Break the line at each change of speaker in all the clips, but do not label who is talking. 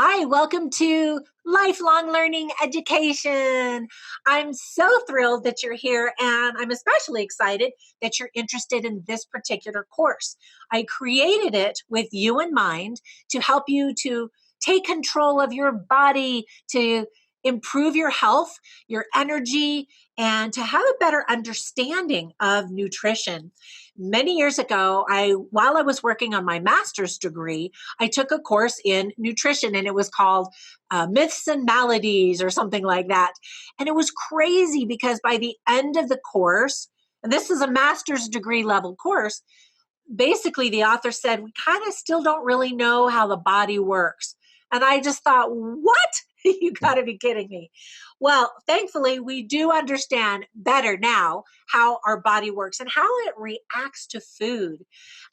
Hi, welcome to Lifelong Learning Education. I'm so thrilled that you're here, and I'm especially excited that you're interested in this particular course. I created it with you in mind to help you to take control of your body, to improve your health, your energy, and to have a better understanding of nutrition. Many years ago, while I was working on my master's degree, I took a course in nutrition and it was called Myths and Maladies or something like that. And it was crazy because by the end of the course, and this is a master's degree level course, basically the author said, we kind of still don't really know how the body works. And I just thought, what? You got to be kidding me. Well, thankfully, we do understand better now how our body works and how it reacts to food.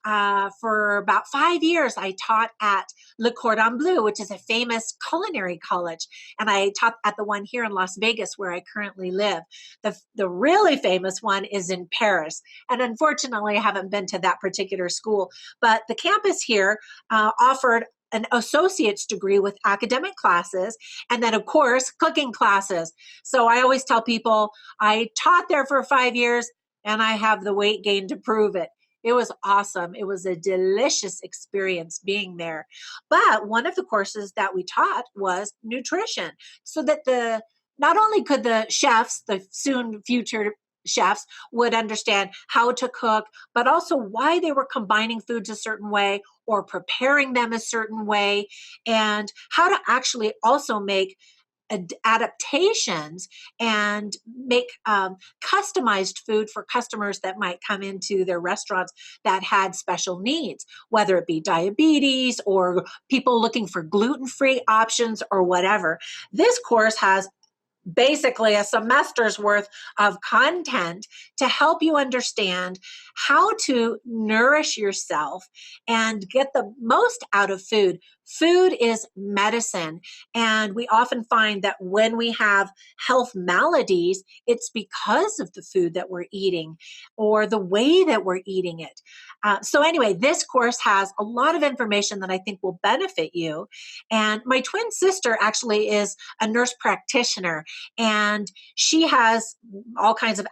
For about 5 years, I taught at Le Cordon Bleu, which is a famous culinary college. And I taught at the one here in Las Vegas, where I currently live. The really famous one is in Paris. And unfortunately, I haven't been to that particular school. But the campus here offered an associate's degree with academic classes, and then, of course, cooking classes. So I always tell people I taught there for 5 years and I have the weight gain to prove it. It was awesome. It was a delicious experience being there. But one of the courses that we taught was nutrition, so that the not only could the chefs, the soon future chefs, would understand how to cook, but also why they were combining foods a certain way or preparing them a certain way, and how to actually also make adaptations and make customized food for customers that might come into their restaurants that had special needs, whether it be diabetes or people looking for gluten-free options or whatever. This course has basically a semester's worth of content to help you understand how to nourish yourself and get the most out of food. Food is medicine. And we often find that when we have health maladies, it's because of the food that we're eating or the way that we're eating it. So, anyway, this course has a lot of information that I think will benefit you. And my twin sister actually is a nurse practitioner, and she has all kinds of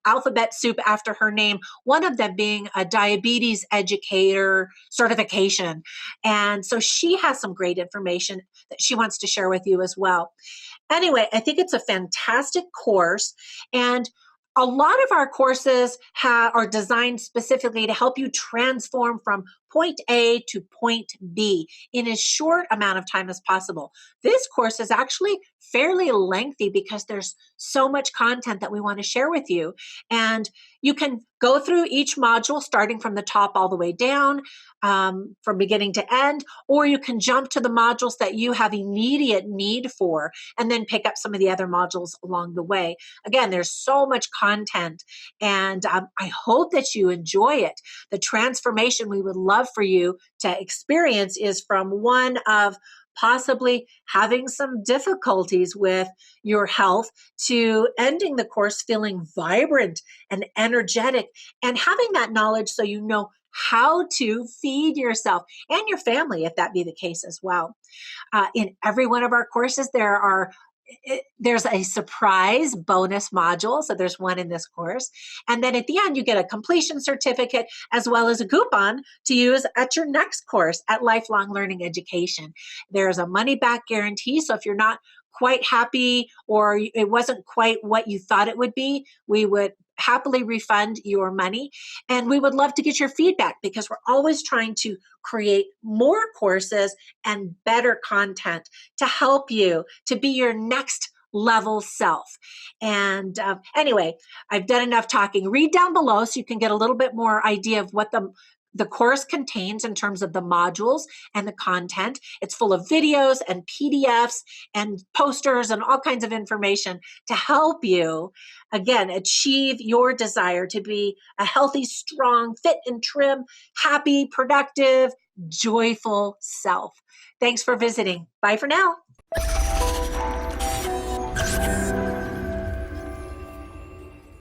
alphabet soup after her name, one of them being a diabetes educator certification. And so she has some great information that she wants to share with you as well. Anyway, I think it's a fantastic course. And a lot of our courses are designed specifically to help you transform from point A to point B in as short amount of time as possible. This course is actually fairly lengthy because there's so much content that we want to share with you. And you can go through each module starting from the top all the way down, from beginning to end, or you can jump to the modules that you have immediate need for and then pick up some of the other modules along the way. Again, there's so much content, and I hope that you enjoy it. The transformation we would love for you to experience is from one of possibly having some difficulties with your health to ending the course feeling vibrant and energetic and having that knowledge so you know how to feed yourself and your family, if that be the case as well. In every one of our courses, there's a surprise bonus module. So there's one in this course. And then at the end, you get a completion certificate as well as a coupon to use at your next course at Lifelong Learning Education. There's a money back guarantee. So if you're not quite happy or it wasn't quite what you thought it would be, we would happily refund your money. And we would love to get your feedback because we're always trying to create more courses and better content to help you to be your next level self. And anyway, I've done enough talking. Read down below so you can get a little bit more idea of what the course contains in terms of the modules and the content. It's full of videos and PDFs and posters and all kinds of information to help you, again, achieve your desire to be a healthy, strong, fit and trim, happy, productive, joyful self. Thanks for visiting. Bye for now.